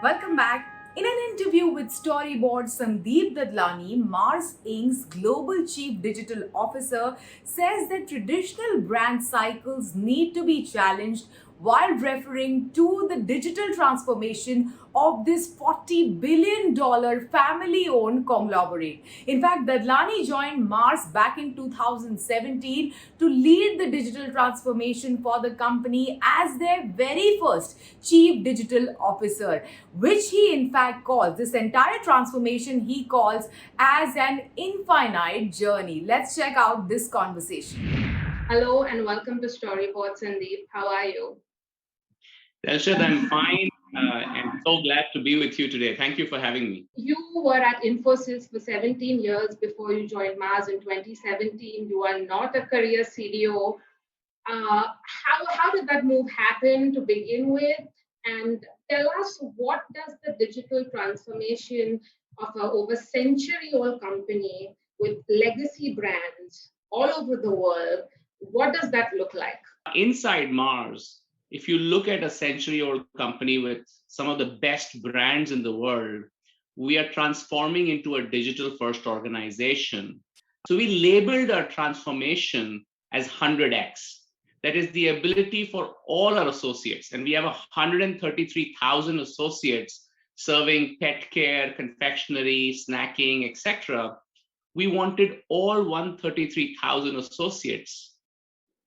Welcome back. In an interview with Storyboard, Sandeep Dadlani, Mars Inc.'s Global Chief Digital Officer, says that traditional brand cycles need to be challenged while referring to the digital transformation of this $40 billion family owned conglomerate. In fact, Dadlani joined Mars back in 2017 to lead the digital transformation for the company as their very first chief digital officer, which he in fact calls this entire transformation he calls as an infinite journey. Let's check out this conversation. Hello and welcome to Storyboard, Sandeep. How are you? Elshad, I'm fine and so glad to be with you today. Thank you for having me. You were at Infosys for 17 years before you joined Mars in 2017. You are not a career CDO. How did that move happen to begin with? And tell us, what does the digital transformation of an over century-old company with legacy brands all over the world, what does that look like? Inside Mars, if you look at a century-old company with some of the best brands in the world, we are transforming into a digital-first organization. So we labeled our transformation as 100x. That is the ability for all our associates. And we have 133,000 associates serving pet care, confectionery, snacking, etc. We wanted all 133,000 associates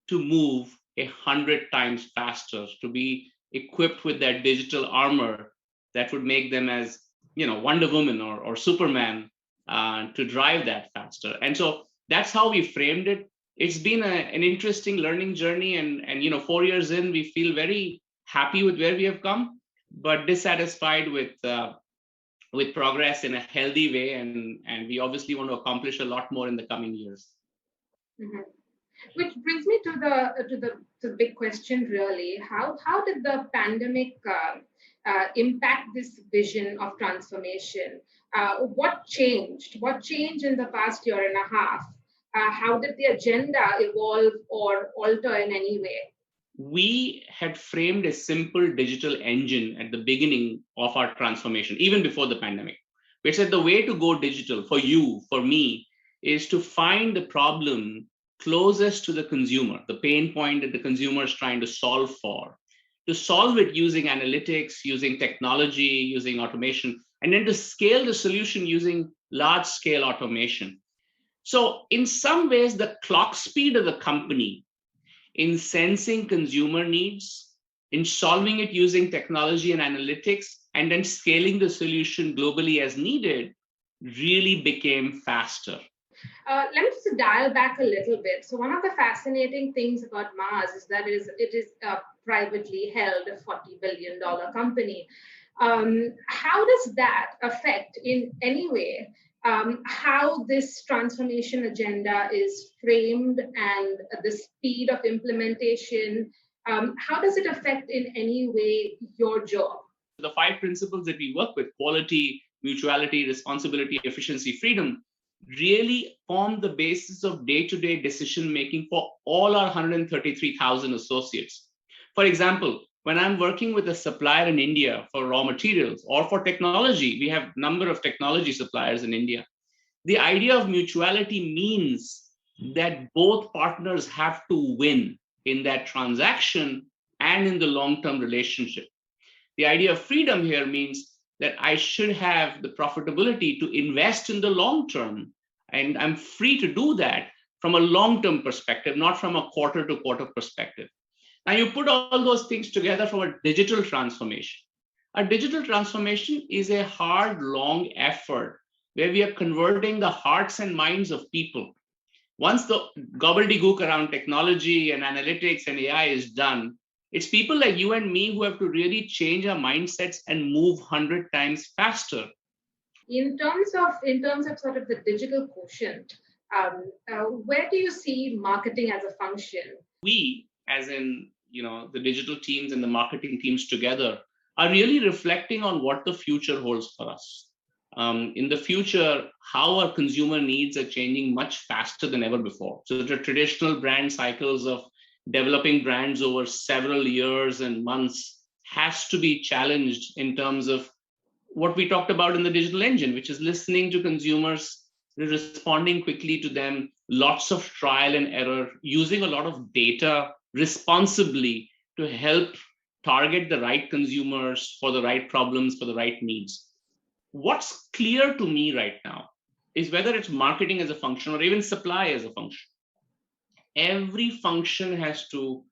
to move 100 times faster, to be equipped with that digital armor that would make them as Wonder Woman or Superman to drive that faster. And so that's how we framed it. It's been an interesting learning journey, and 4 years in, we feel very happy with where we have come, but dissatisfied with progress in a healthy way, and we obviously want to accomplish a lot more in the coming years. Mm-hmm. Which brings me to the big question, really. How did the pandemic impact this vision of transformation? What changed? What changed in the past year and a half? How did the agenda evolve or alter in any way? We had framed a simple digital engine at the beginning of our transformation, even before the pandemic. We said the way to go digital for you, for me, is to find the problem closest to the consumer, the pain point that the consumer is trying to solve for, to solve it using analytics, using technology, using automation, and then to scale the solution using large-scale automation. So in some ways, the clock speed of the company in sensing consumer needs, in solving it using technology and analytics, and then scaling the solution globally as needed, really became faster. Let me just dial back a little bit. So one of the fascinating things about Mars is that it is a privately held $40 billion company. How does that affect in any way how this transformation agenda is framed and the speed of implementation? How does it affect in any way your job? The 5 principles that we work with, quality, mutuality, responsibility, efficiency, freedom, really form the basis of day-to-day decision making for all our 133,000 associates. For example, when I'm working with a supplier in India for raw materials or for technology, we have a number of technology suppliers in India. The idea of mutuality means that both partners have to win in that transaction and in the long-term relationship. The idea of freedom here means that I should have the profitability to invest in the long term, and I'm free to do that from a long-term perspective, not from a quarter-to-quarter perspective. Now you put all those things together for a digital transformation. A digital transformation is a hard, long effort where we are converting the hearts and minds of people. Once the gobbledygook around technology and analytics and AI is done, it's people like you and me who have to really change our mindsets and move 100 times faster. In terms of sort of the digital quotient, where do you see marketing as a function? We, as in the digital teams and the marketing teams together, are really reflecting on what the future holds for us. In the future, how our consumer needs are changing much faster than ever before. So the traditional brand cycles of developing brands over several years and months has to be challenged in terms of what we talked about in the digital engine, which is listening to consumers, responding quickly to them, lots of trial and error, using a lot of data responsibly to help target the right consumers for the right problems, for the right needs. What's clear to me right now is whether it's marketing as a function or even supply as a function, every function has to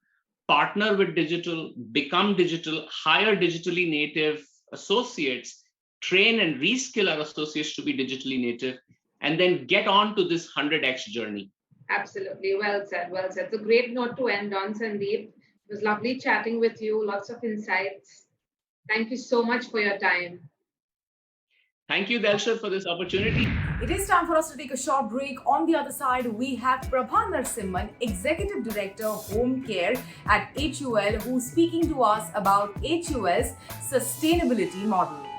partner with digital, become digital, hire digitally native associates, train and reskill our associates to be digitally native, and then get on to this 100x journey. Absolutely. Well said. Well said. It's a great note to end on, Sandeep. It was lovely chatting with you. Lots of insights. Thank you so much for your time. Thank you, Delsha, for this opportunity. It is time for us to take a short break. On the other side, we have Prabha Narasimhan, Executive Director, Home Care at HUL, who's speaking to us about HUL's sustainability model.